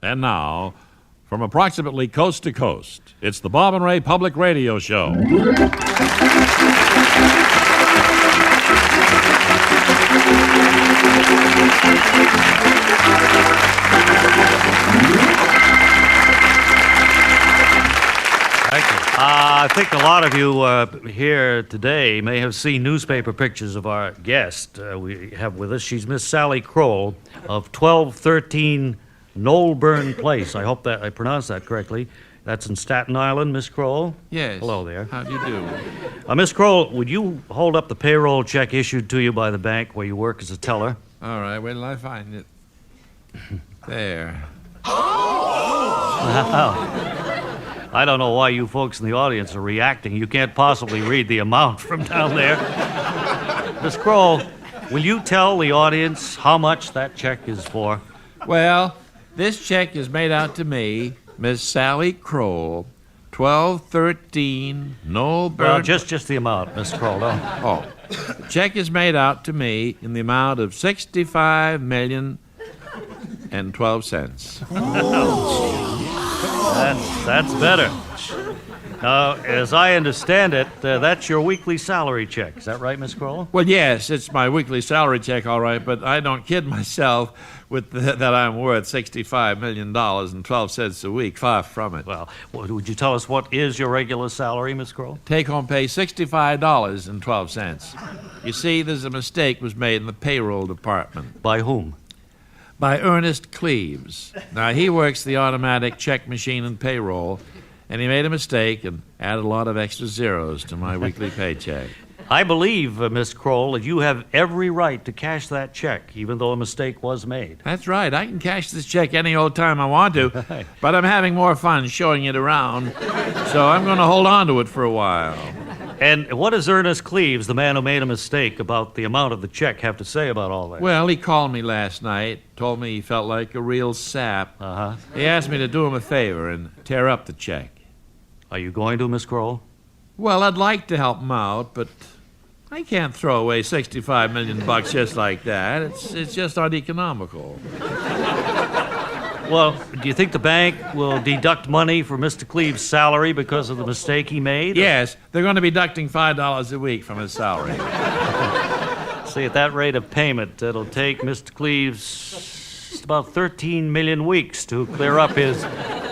And now, from approximately coast to coast, it's the Bob and Ray Public Radio Show. I think a lot of you here today may have seen newspaper pictures of our guest we have with us. She's Miss Sally Kroll of 1213 Knowlburn Place. I hope that I pronounced that correctly. That's in Staten Island, Miss Kroll? Yes. Hello there. How do you do? Miss Kroll, would you hold up the payroll check issued to you by the bank where you work as a teller? All right, where did I find it? There. I don't know why you folks in the audience are reacting. You can't possibly read the amount from down there. Miss Kroll, will you tell the audience how much that check is for? Well, this check is made out to me, Miss Sally Kroll, 1213 Knowlburn... Well, just the amount, Miss Kroll. Oh. The check is made out to me in the amount of $65,012. That's better. Now, as I understand it, that's your weekly salary check. Is that right, Miss Kroll? Well, yes, it's my weekly salary check, all right, but I don't kid myself with that I'm worth $65 million and 12 cents a week. Far from it. Well, would you tell us what is your regular salary, Miss Kroll? Take-home pay $65.12. You see, there's a mistake was made in the payroll department. By whom? By Ernest Cleaves. Now, he works the automatic check machine and payroll, and he made a mistake and added a lot of extra zeros to my weekly paycheck. I believe, Miss Kroll, that you have every right to cash that check, even though a mistake was made. That's right. I can cash this check any old time I want to, but I'm having more fun showing it around, so I'm going to hold on to it for a while. And what does Ernest Cleaves, the man who made a mistake about the amount of the check, have to say about all that? Well, he called me last night, told me he felt like a real sap. Uh-huh. He asked me to do him a favor and tear up the check. Are you going to, Miss Kroll? Well, I'd like to help him out, but I can't throw away $65 million just like that. It's just uneconomical. Well, do you think the bank will deduct money from Mr. Cleaves' salary because of the mistake he made? Yes, they're going to be deducting $5 a week from his salary. See, at that rate of payment, it'll take Mr. Cleaves about 13 million weeks to clear up his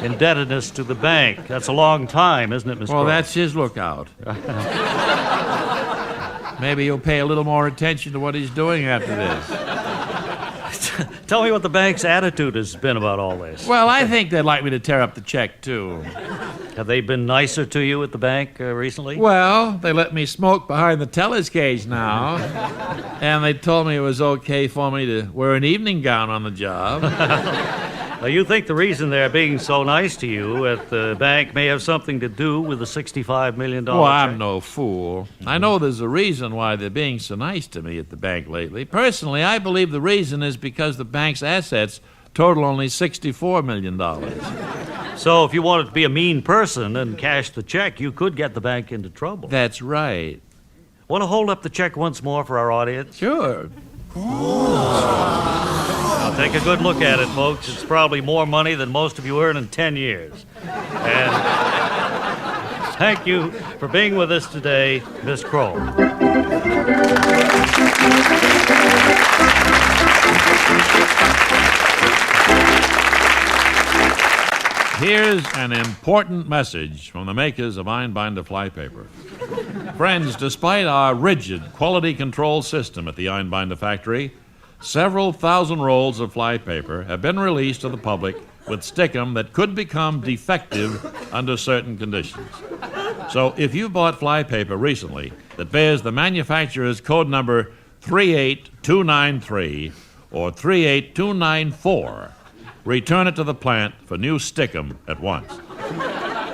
indebtedness to the bank. That's a long time, isn't it, Mr. Well, Kroll? that's his lookout. Maybe he'll pay a little more attention to what he's doing after this. Tell me what the bank's attitude has been about all this. Well, I think they'd like me to tear up the check, too. Have they been nicer to you at the bank recently? Well, they let me smoke behind the teller's cage now, and they told me it was okay for me to wear an evening gown on the job. Now, you think the reason they're being so nice to you at the bank may have something to do with the $65 million Well, I'm check? no fool. I know there's a reason why they're being so nice to me at the bank lately. Personally, I believe the reason is because the bank's assets total only $64 million. So if you wanted to be a mean person and cash the check, you could get the bank into trouble. That's right. Want to hold up the check once more for our audience? Sure. Now, take a good look at it, folks. It's probably more money than most of you earn in 10 years. And thank you for being with us today, Miss Kroll. Here's an important message from the makers of Einbinder flypaper. Friends, despite our rigid quality control system at the Einbinder factory, several thousand rolls of flypaper have been released to the public with stickum that could become defective under certain conditions. So if you bought flypaper recently that bears the manufacturer's code number 38293 or 38294, return it to the plant for new stickum at once.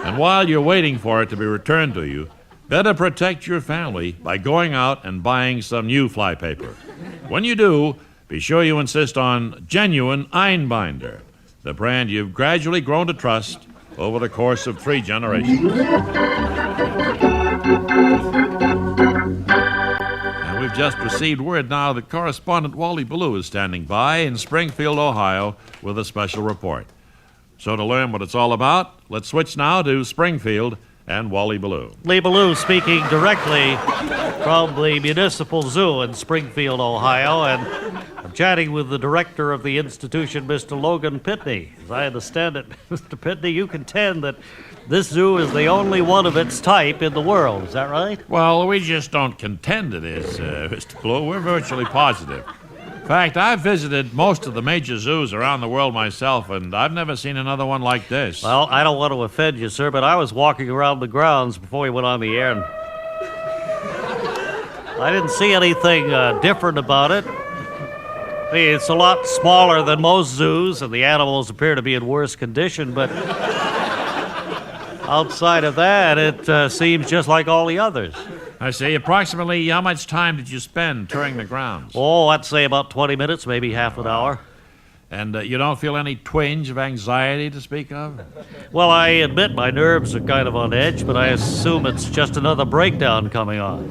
And while you're waiting for it to be returned to you, better protect your family by going out and buying some new flypaper. When you do, be sure you insist on genuine Einbinder, the brand you've gradually grown to trust over the course of 3 generations. And we've just received word now that correspondent Wally Ballou is standing by in Springfield, Ohio, with a special report. So to learn what it's all about, let's switch now to Springfield and Wally Ballou. Lee Ballou speaking directly from the Municipal Zoo in Springfield, Ohio, and I'm chatting with the director of the institution, Mr. Logan Pitney. As I understand it, Mr. Pitney, you contend that this zoo is the only one of its type in the world. Is that right? Well, we just don't contend it is, Mr. Ballou. We're virtually positive. In fact, I've visited most of the major zoos around the world myself, and I've never seen another one like this. Well, I don't want to offend you, sir, but I was walking around the grounds before we went on the air, and I didn't see anything different about it. I mean, it's a lot smaller than most zoos, and the animals appear to be in worse condition, but outside of that, it seems just like all the others. I see. Approximately how much time did you spend touring the grounds? Oh, I'd say about 20 minutes, maybe half an hour. And you don't feel any twinge of anxiety to speak of? Well, I admit my nerves are kind of on edge, but I assume it's just another breakdown coming on.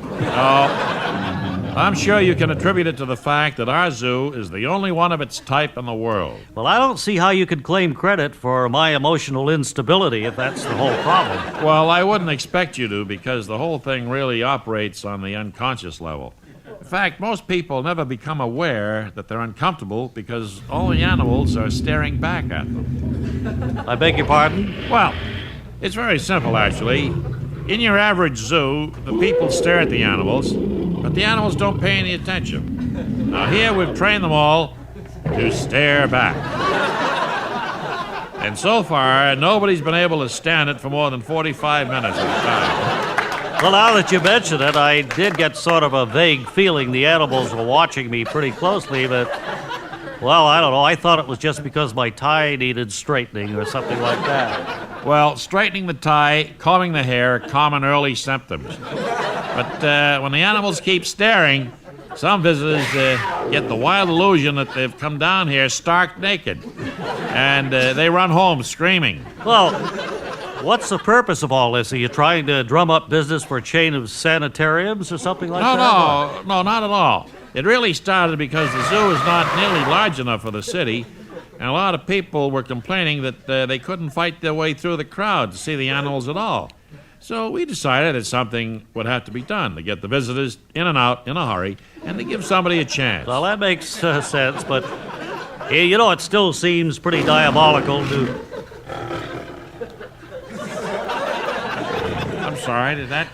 I'm sure you can attribute it to the fact that our zoo is the only one of its type in the world. Well, I don't see how you could claim credit for my emotional instability if that's the whole problem. Well, I wouldn't expect you to, because the whole thing really operates on the unconscious level. In fact, most people never become aware that they're uncomfortable because all the animals are staring back at them. I beg your pardon? Well, it's very simple, actually. In your average zoo, the people stare at the animals, but the animals don't pay any attention. Now, here we've trained them all to stare back. And so far, nobody's been able to stand it for more than 45 minutes at a time. Well, now that you mention it, I did get sort of a vague feeling the animals were watching me pretty closely, but, well, I don't know. I thought it was just because my tie needed straightening or something like that. Well, straightening the tie, combing the hair are common early symptoms. But when the animals keep staring, some visitors get the wild illusion that they've come down here stark naked. And they run home screaming. Well, what's the purpose of all this? Are you trying to drum up business for a chain of sanitariums or something like that? No, not at all. It really started because the zoo is not nearly large enough for the city, and a lot of people were complaining that they couldn't fight their way through the crowd to see the animals at all. So we decided that something would have to be done to get the visitors in and out in a hurry and to give somebody a chance. Well, that makes sense, but you know, it still seems pretty diabolical to... I'm sorry, did that...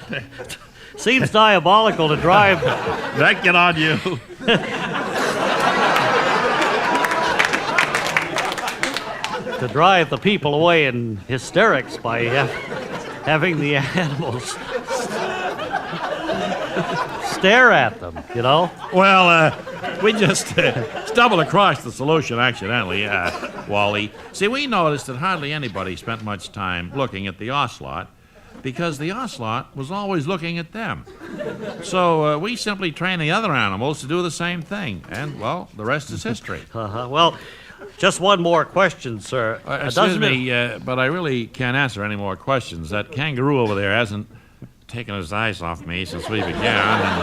Seems diabolical to drive... Did that get on you? to drive the people away in hysterics by having the animals stare at them, you know? Well, we just stumbled across the solution accidentally, Wally. See, we noticed that hardly anybody spent much time looking at the ocelot because the ocelot was always looking at them. So we simply trained the other animals to do the same thing. And, well, the rest is history. Well, just one more question, sir. Excuse me, but I really can't answer any more questions. That kangaroo over there hasn't taken his eyes off me since we began, and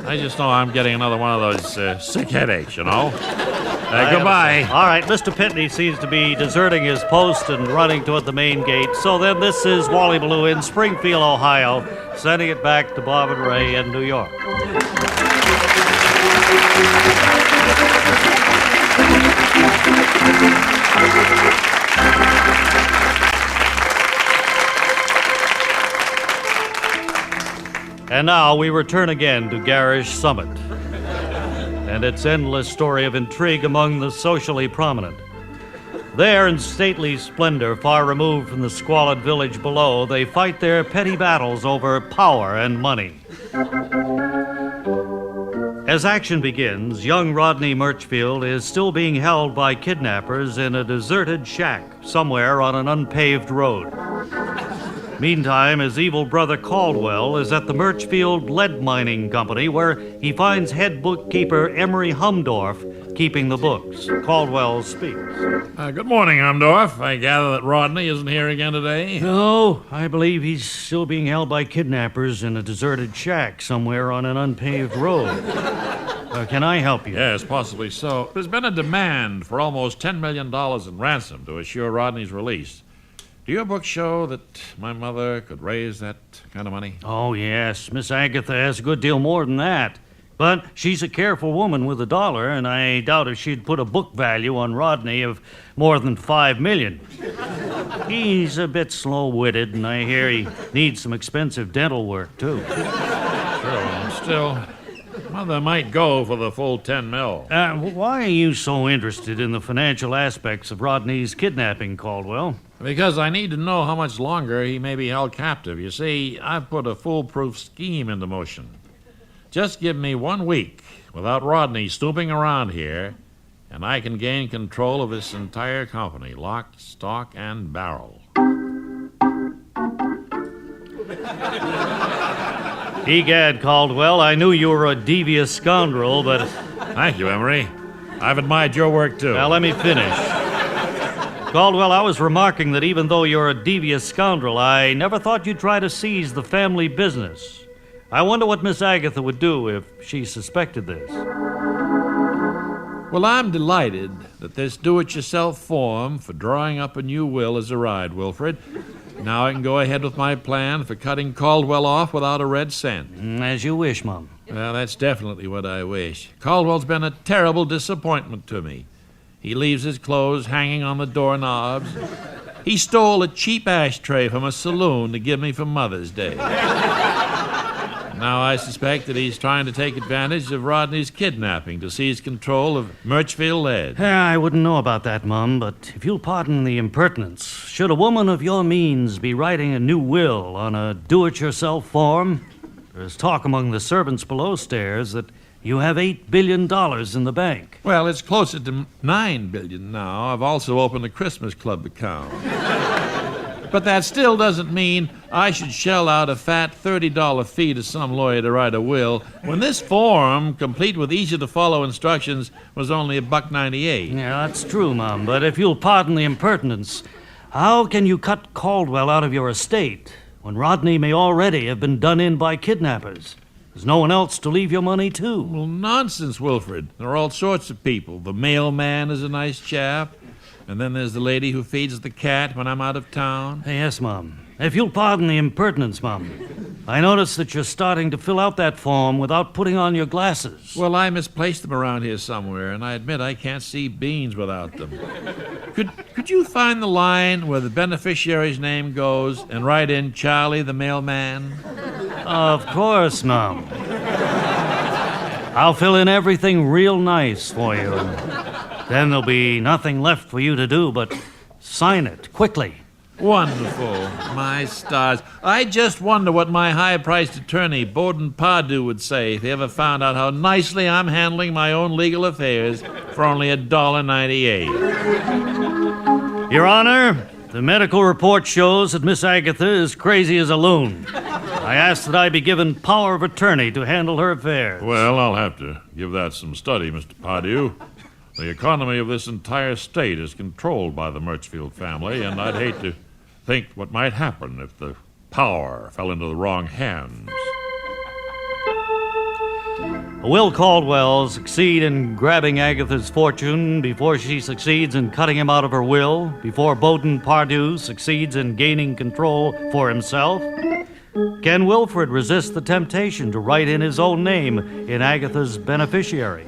I just know I'm getting another one of those sick headaches, you know? Goodbye. All right, Mr. Pitney seems to be deserting his post and running toward the main gate. So then this is Wally Ballou in Springfield, Ohio, sending it back to Bob and Ray in New York. And now we return again to Garish Summit and its endless story of intrigue among the socially prominent. There, in stately splendor, far removed from the squalid village below, they fight their petty battles over power and money. As action begins, young Rodney Murchfield is still being held by kidnappers in a deserted shack somewhere on an unpaved road. Meantime, his evil brother Caldwell is at the Murchfield Lead Mining Company, where he finds head bookkeeper Emery Humdorf keeping the books. Caldwell speaks. Good morning, Humdorf. I gather that Rodney isn't here again today? No, I believe he's still being held by kidnappers in a deserted shack somewhere on an unpaved road. Can I help you? Yes, possibly so. There's been a demand for almost $10 million in ransom to assure Rodney's release. Do your books show that my mother could raise that kind of money? Oh, yes. Miss Agatha has a good deal more than that. But she's a careful woman with a dollar, and I doubt if she'd put a book value on Rodney of more than $5 million. He's a bit slow-witted, and I hear he needs some expensive dental work, too. Sure, well, still, Mother might go for the full 10 mil. Why are you so interested in the financial aspects of Rodney's kidnapping, Caldwell? Because I need to know how much longer he may be held captive. You see, I've put a foolproof scheme into motion. Just give me 1 week without Rodney snooping around here, and I can gain control of this entire company, lock, stock, and barrel. Egad, Caldwell, I knew you were a devious scoundrel, but... Thank you, Emery. I've admired your work, too. Now, let me finish. Caldwell, I was remarking that even though you're a devious scoundrel, I never thought you'd try to seize the family business. I wonder what Miss Agatha would do if she suspected this. Well, I'm delighted that this do-it-yourself form for drawing up a new will has arrived, Wilfred. Now I can go ahead with my plan for cutting Caldwell off without a red cent. As you wish, Mum. Well, that's definitely what I wish. Caldwell's been a terrible disappointment to me. He leaves his clothes hanging on the doorknobs. He stole a cheap ashtray from a saloon to give me for Mother's Day. Now I suspect that he's trying to take advantage of Rodney's kidnapping to seize control of Murchfield Lead. I wouldn't know about that, Mum, but if you'll pardon the impertinence, should a woman of your means be writing a new will on a do-it-yourself form? There's talk among the servants below stairs that you have $8 billion in the bank. Well, it's closer to $9 billion now. I've also opened a Christmas club account. But that still doesn't mean I should shell out a fat $30 fee to some lawyer to write a will when this form, complete with easy-to-follow instructions, was only $1.98. Yeah, that's true, Mum, but if you'll pardon the impertinence, how can you cut Caldwell out of your estate when Rodney may already have been done in by kidnappers? There's no one else to leave your money to. Well, nonsense, Wilfred. There are all sorts of people. The mailman is a nice chap. And then there's the lady who feeds the cat when I'm out of town. Yes, Mum. If you'll pardon the impertinence, Mum, I notice that you're starting to fill out that form without putting on your glasses. Well, I misplaced them around here somewhere, and I admit I can't see beans without them. Could you find the line where the beneficiary's name goes and write in Charlie the mailman? Of course, Mum. I'll fill in everything real nice for you. Then there'll be nothing left for you to do but sign it quickly. Wonderful. My stars. I just wonder what my high-priced attorney, Bowden Pardue, would say if he ever found out how nicely I'm handling my own legal affairs for only $1.98. Your Honor, the medical report shows that Miss Agatha is crazy as a loon. I ask that I be given power of attorney to handle her affairs. Well, I'll have to give that some study, Mr. Pardue. The economy of this entire state is controlled by the Murchfield family, and I'd hate to think what might happen if the power fell into the wrong hands. Will Caldwell succeed in grabbing Agatha's fortune before she succeeds in cutting him out of her will, before Bowden Pardue succeeds in gaining control for himself? Can Wilfred resist the temptation to write in his own name in Agatha's beneficiary?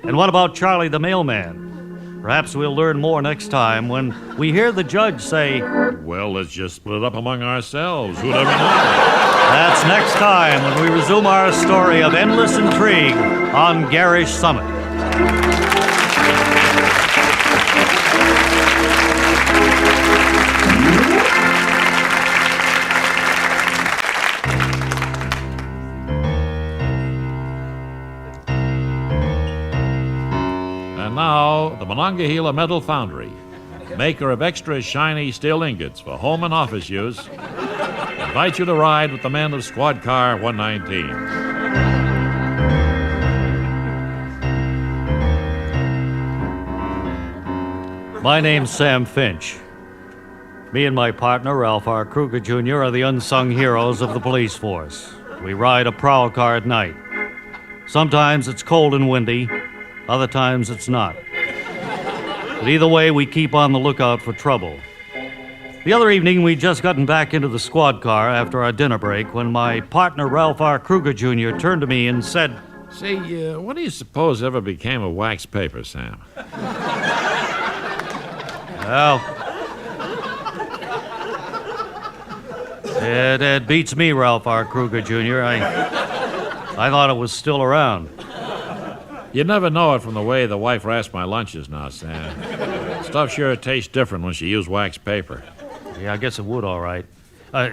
And what about Charlie the mailman? Perhaps we'll learn more next time when we hear the judge say, Well, let's just split it up among ourselves. Who'd ever know? That's next time when we resume our story of endless intrigue on Garish Summit. And now, the Monongahela Metal Foundry, maker of extra shiny steel ingots for home and office use, invite you to ride with the men of Squad Car 119. My name's Sam Finch. Me and my partner, Ralph R. Kruger Jr., are the unsung heroes of the police force. We ride a prowl car at night. Sometimes it's cold and windy, other times it's not. But either way, we keep on the lookout for trouble. The other evening, we'd just gotten back into the squad car after our dinner break when my partner, Ralph R. Kruger Jr., turned to me and said, Say, what do you suppose ever became of wax paper, Sam? well, it beats me, Ralph R. Kruger Jr. I thought it was still around. You never know it from the way the wife wraps my lunches now, Sam. Stuff sure tastes different when she used wax paper. Yeah, I guess it would, all right.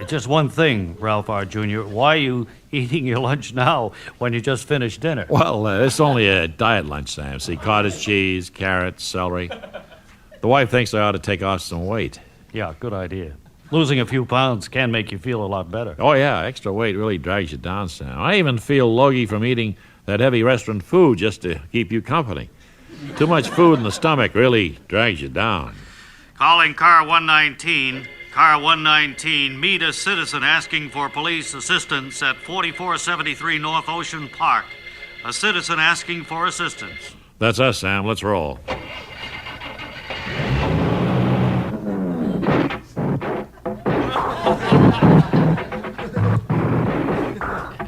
Just one thing, Ralph R. Jr. Why are you eating your lunch now when you just finished dinner? Well, it's only a diet lunch, Sam. See, cottage cheese, carrots, celery. The wife thinks I ought to take off some weight. Yeah, good idea. Losing a few pounds can make you feel a lot better. Oh, yeah, extra weight really drags you down, Sam. I even feel logy from eating that heavy restaurant food just to keep you company. Too much food in the stomach really drags you down. Calling car 119. Car 119, meet a citizen asking for police assistance at 4473 North Ocean Park. A citizen asking for assistance. That's us, Sam. Let's roll.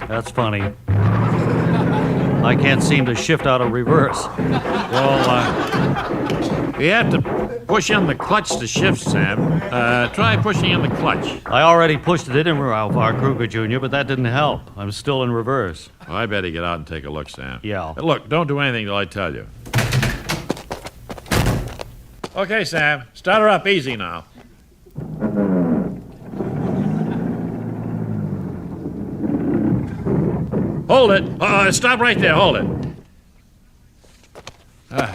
That's funny. I can't seem to shift out of reverse. Well, you have to push in the clutch to shift, Sam. Try pushing in the clutch. I already pushed it in, Ralph R. Kruger Jr., but that didn't help. I'm still in reverse. Well, I better get out and take a look, Sam. Yeah. Look, don't do anything till I tell you. Okay, Sam. Start her up easy now. Hold it. Stop right there. Hold it.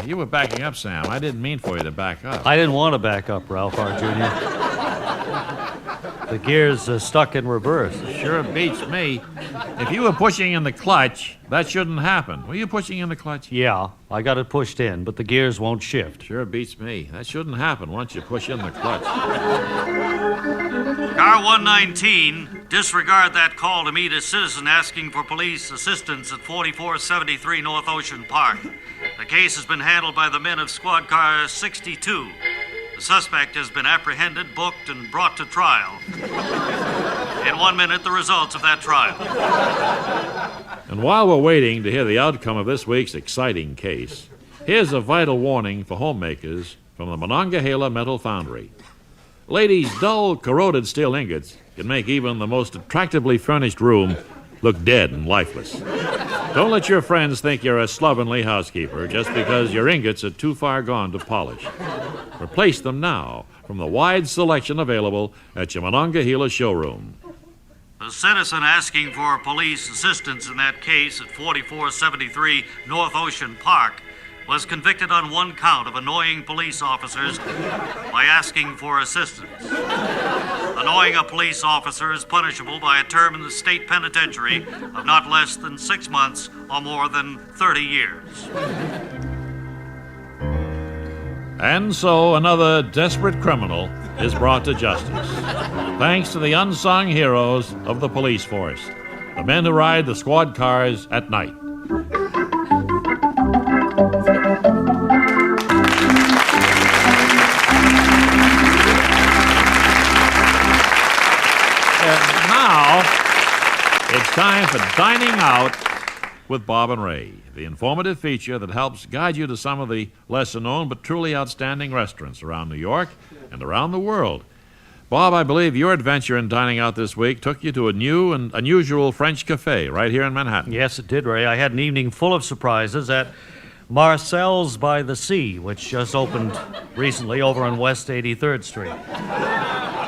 You were backing up, Sam. I didn't mean for you to back up. I didn't want to back up, Ralph R. Jr. The gear's stuck in reverse. Sure beats me. If you were pushing in the clutch, that shouldn't happen. Were you pushing in the clutch? Yeah, I got it pushed in, but the gears won't shift. Sure beats me. That shouldn't happen once you push in the clutch. Car 119, disregard that call to meet a citizen asking for police assistance at 4473 North Ocean Park. The case has been handled by the men of Squad Car 62. The suspect has been apprehended, booked, and brought to trial. In 1 minute, the results of that trial. And while we're waiting to hear the outcome of this week's exciting case, here's a vital warning for homemakers from the Monongahela Metal Foundry. Ladies, dull, corroded steel ingots can make even the most attractively furnished room look dead and lifeless. Don't let your friends think you're a slovenly housekeeper just because your ingots are too far gone to polish. Replace them now from the wide selection available at your Monongahela showroom. The citizen asking for police assistance in that case at 4473 North Ocean Park was convicted on one count of annoying police officers by asking for assistance. Annoying a police officer is punishable by a term in the state penitentiary of not less than 6 months or more than 30 years. And so another desperate criminal is brought to justice, thanks to the unsung heroes of the police force, the men who ride the squad cars at night. Now, it's time for Dining Out with Bob and Ray, the informative feature that helps guide you to some of the lesser-known but truly outstanding restaurants around New York and around the world. Bob, I believe your adventure in dining out this week took you to a new and unusual French cafe right here in Manhattan. Yes, it did, Ray. I had an evening full of surprises at Marcel's by the Sea, which just opened recently over on West 83rd Street.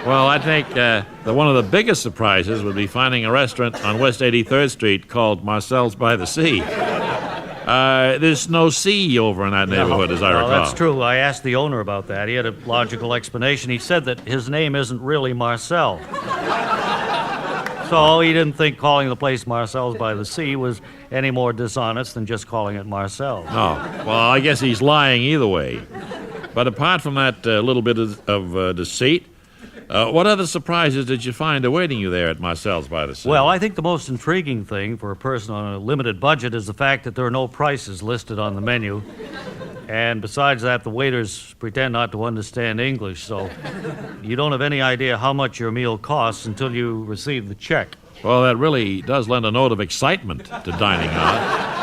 Well, I think that one of the biggest surprises would be finding a restaurant on West 83rd Street called Marcel's by the Sea. There's no sea over in that neighborhood, as I recall. That's true. I asked the owner about that. He had a logical explanation. He said that his name isn't really Marcel. So he didn't think calling the place Marcel's by the Sea was any more dishonest than just calling it Marcel. No. Well, I guess he's lying either way. But apart from that little bit of deceit, What other surprises did you find awaiting you there at Marcel's by the Sea? Well, I think the most intriguing thing for a person on a limited budget is the fact that there are no prices listed on the menu. And besides that, the waiters pretend not to understand English, so you don't have any idea how much your meal costs until you receive the check. Well, that really does lend a note of excitement to dining out.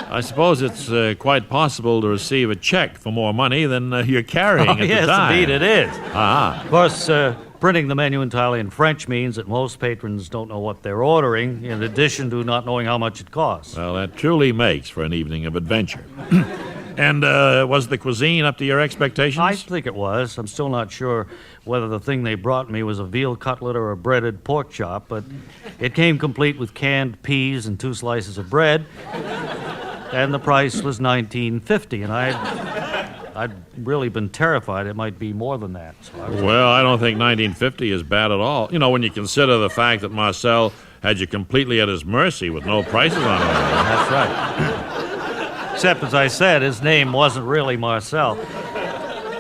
I suppose it's quite possible to receive a check for more money than you're carrying at Yes, the time. indeed it is. Ah. Of course, printing the menu entirely in French means that most patrons don't know what they're ordering, in addition to not knowing how much it costs. Well, that truly makes for an evening of adventure. And was the cuisine up to your expectations? I think it was. I'm still not sure whether the thing they brought me was a veal cutlet or a breaded pork chop, but it came complete with canned peas and 2 slices of bread, and the price was $19.50, and I'd really been terrified it might be more than that. So Well, I don't think $19.50 is bad at all. You know, when you consider the fact that Marcel had you completely at his mercy with no prices on it. That's right. Except, as I said, his name wasn't really Marcel.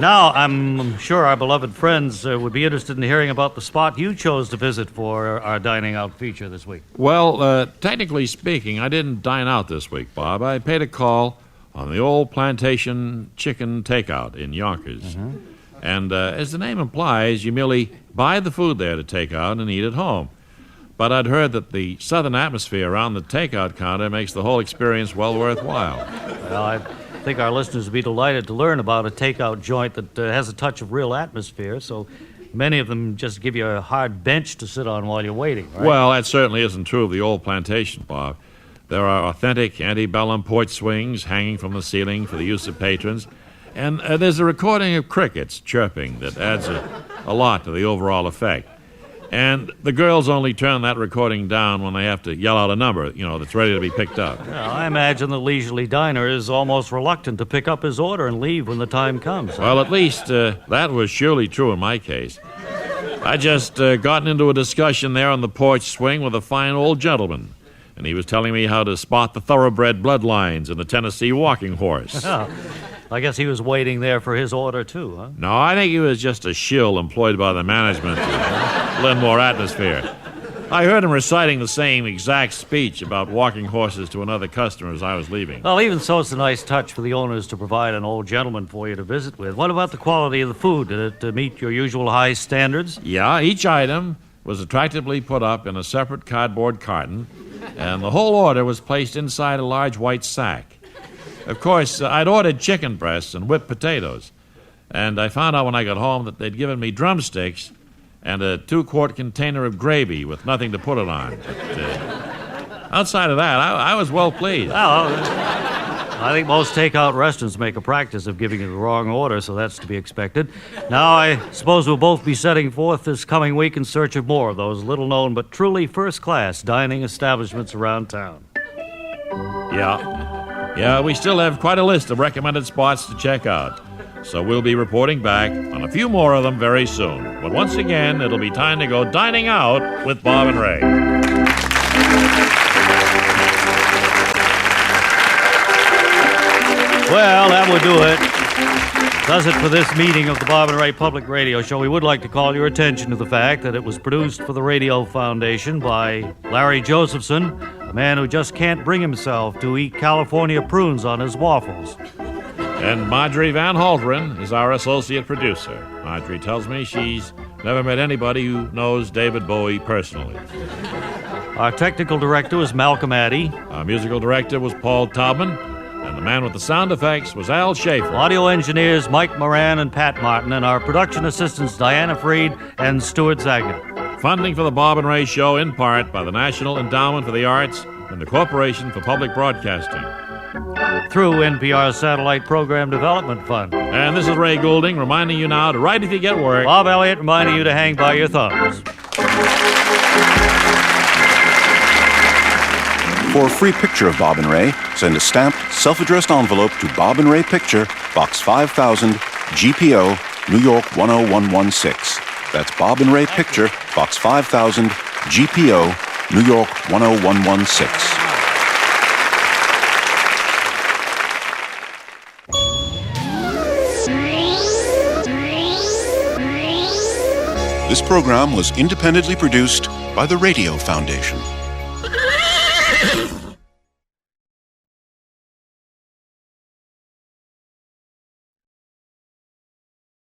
Now, I'm sure our beloved friends would be interested in hearing about the spot you chose to visit for our dining out feature this week. Well, technically speaking, I didn't dine out this week, Bob. I paid a call on the old plantation chicken takeout in Yonkers. And as the name implies, you merely buy the food there to take out and eat at home. But I'd heard that the southern atmosphere around the takeout counter makes the whole experience well worthwhile. Well, I think our listeners would be delighted to learn about a takeout joint that has a touch of real atmosphere, so many of them just give you a hard bench to sit on while you're waiting, right? Well, that certainly isn't true of the old plantation, Bob. There are authentic antebellum porch swings hanging from the ceiling for the use of patrons, and there's a recording of crickets chirping that adds a lot to the overall effect. And the girls only turn that recording down when they have to yell out a number, that's ready to be picked up. Well, I imagine the leisurely diner is almost reluctant to pick up his order and leave when the time comes. Well, at least that was surely true in my case. I just gotten into a discussion there on the porch swing with a fine old gentleman, and he was telling me how to spot the thoroughbred bloodlines in the Tennessee walking horse. Oh, I guess he was waiting there for his order, too, huh? No, I think he was just a shill employed by the management to lend more atmosphere. I heard him reciting the same exact speech about walking horses to another customer as I was leaving. Well, even so, it's a nice touch for the owners to provide an old gentleman for you to visit with. What about the quality of the food? Did it meet your usual high standards? Yeah, each item was attractively put up in a separate cardboard carton, and the whole order was placed inside a large white sack. Of course, I'd ordered chicken breasts and whipped potatoes, and I found out when I got home that they'd given me drumsticks and a 2-quart container of gravy with nothing to put it on. But, outside of that, I was well pleased. Well, I think most takeout restaurants make a practice of giving you the wrong order, so that's to be expected. Now, I suppose we'll both be setting forth this coming week in search of more of those little-known but truly first-class dining establishments around town. Yeah, we still have quite a list of recommended spots to check out. So we'll be reporting back on a few more of them very soon. But once again, it'll be time to go dining out with Bob and Ray. Well, that will do it. Does it for this meeting of the Bob and Ray Public Radio Show. We would like to call your attention to the fact that it was produced for the Radio Foundation by Larry Josephson, a man who just can't bring himself to eat California prunes on his waffles. And Marjorie Van Halteren is our associate producer. Marjorie tells me she's never met anybody who knows David Bowie personally. Our technical director was Malcolm Addy. Our musical director was Paul Taubman. And the man with the sound effects was Al Schaefer. Audio engineers Mike Moran and Pat Martin, and our production assistants Diana Freed and Stuart Zagner. Funding for the Bob and Ray Show in part by the National Endowment for the Arts and the Corporation for Public Broadcasting. Through NPR's Satellite Program Development Fund. And this is Ray Goulding reminding you now to write if you get work. Bob Elliott reminding you to hang by your thumbs. For a free picture of Bob and Ray, send a stamped, self-addressed envelope to Bob and Ray Picture, Box 5000, GPO, New York 10116. That's Bob and Ray Picture, Box 5000, GPO, New York 10116. This program was independently produced by the Radio Foundation.